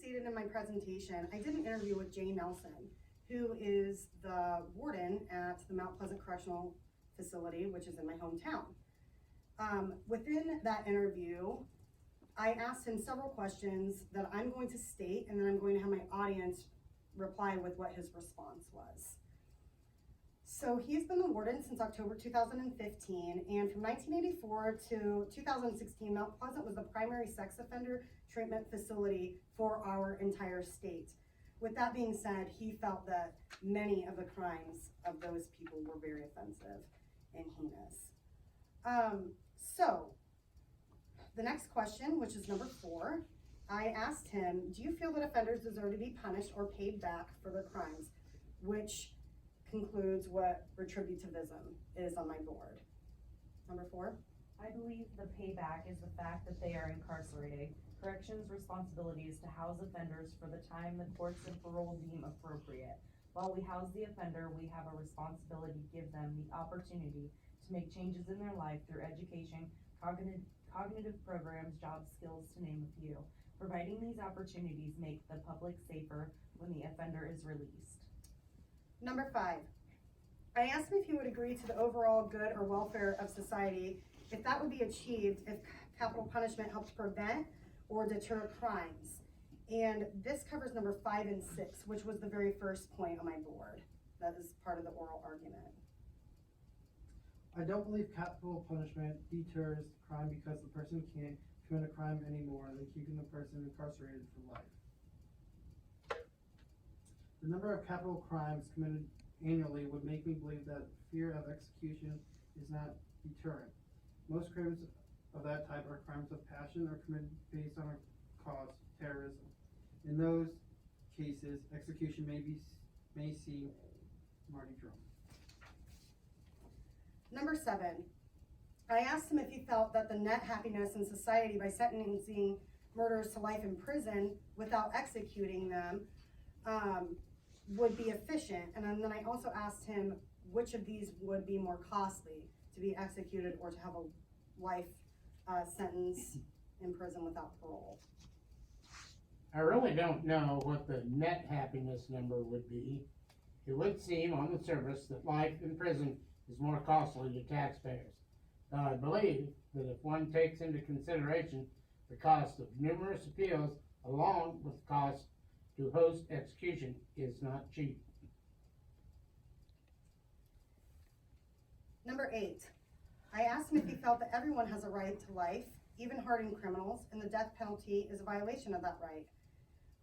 stated in my presentation, I did an interview with Jay Nelson, who is the warden at the Mount Pleasant Correctional Facility, which is in my hometown. Within that interview, I asked him several questions that I'm going to state, and then I'm going to have my audience reply with what his response was. So he's been the warden since October 2015, and from 1984 to 2016, Mount Pleasant was the primary sex offender treatment facility for our entire state. With that being said, he felt that many of the crimes of those people were very offensive and heinous. So the next question, which is number 4, I asked him, do you feel that offenders deserve to be punished or paid back for their crimes? Which concludes what retributivism is on my board. Number 4. I believe the payback is the fact that they are incarcerated. Corrections' responsibility is to house offenders for the time the courts and parole deem appropriate. While we house the offender, we have a responsibility to give them the opportunity to make changes in their life through education, cognitive programs, job skills, to name a few. Providing these opportunities make the public safer when the offender is released. Number 5, I asked him if he would agree to the overall good or welfare of society, if that would be achieved if capital punishment helps prevent or deter crimes. And this covers number 5 and 6, which was the very first point on my board. That is part of the oral argument. I don't believe capital punishment deters crime because the person can't commit a crime anymore than keeping the person incarcerated for life. The number of capital crimes committed annually would make me believe that fear of execution is not deterrent. Most crimes of that type are crimes of passion or committed based on a cause, terrorism. In those cases, execution may seem martyrdom. Number 7, I asked him if he felt that the net happiness in society by sentencing murderers to life in prison without executing them would be efficient. And then I also asked him which of these would be more costly, to be executed or to have a life sentence in prison without parole. I really don't know what the net happiness number would be. It would seem on the surface that life in prison is more costly to taxpayers. Now, I believe that if one takes into consideration the cost of numerous appeals along with the cost to host execution is not cheap. Number 8, I asked him if he felt that everyone has a right to life, even hardened criminals, and the death penalty is a violation of that right.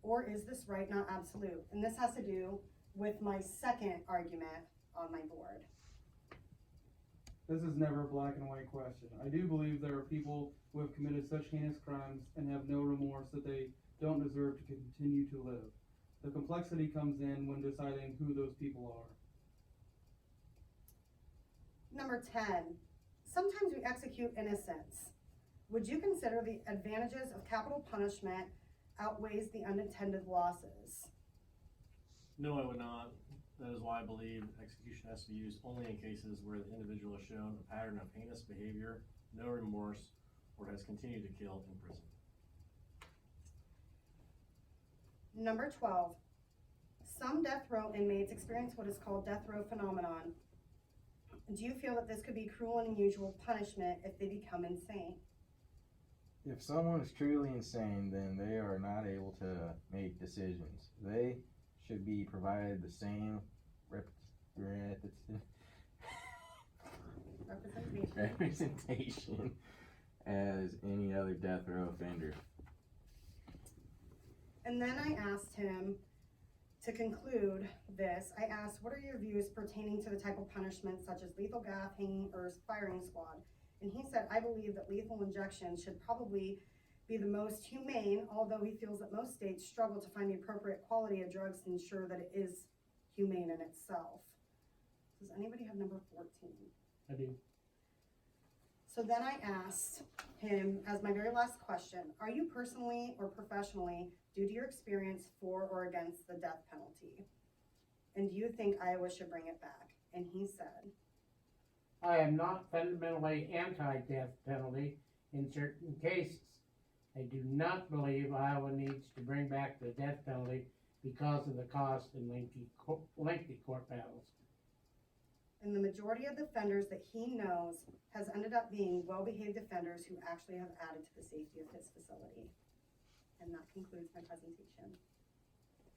Or is this right not absolute? And this has to do with my second argument on my board. This is never a black and white question. I do believe there are people who have committed such heinous crimes and have no remorse that they don't deserve to continue to live. The complexity comes in when deciding who those people are. Number 10, sometimes we execute innocents. Would you consider the advantages of capital punishment outweighs the unintended losses? No, I would not. That is why I believe execution has to be used only in cases where the individual has shown a pattern of heinous behavior, no remorse, or has continued to kill in prison. Number 12, some death row inmates experience what is called death row phenomenon. Do you feel that this could be cruel and unusual punishment if they become insane? If someone is truly insane, then they are not able to make decisions. They should be provided the same representation as any other death row offender. And then I asked him, to conclude this, I asked, what are your views pertaining to the type of punishment such as lethal gas, hanging, or firing squad? And he said, I believe that lethal injection should probably be the most humane, although he feels that most states struggle to find the appropriate quality of drugs to ensure that it is humane in itself. Does anybody have number 14? I do. So then I asked him, as my very last question, are you personally or professionally, due to your experience, for or against the death penalty? And do you think Iowa should bring it back? And he said, I am not fundamentally anti-death penalty in certain cases. I do not believe Iowa needs to bring back the death penalty because of the cost and lengthy court battles. And the majority of the offenders that he knows has ended up being well-behaved offenders who actually have added to the safety of his facility. And that concludes my presentation.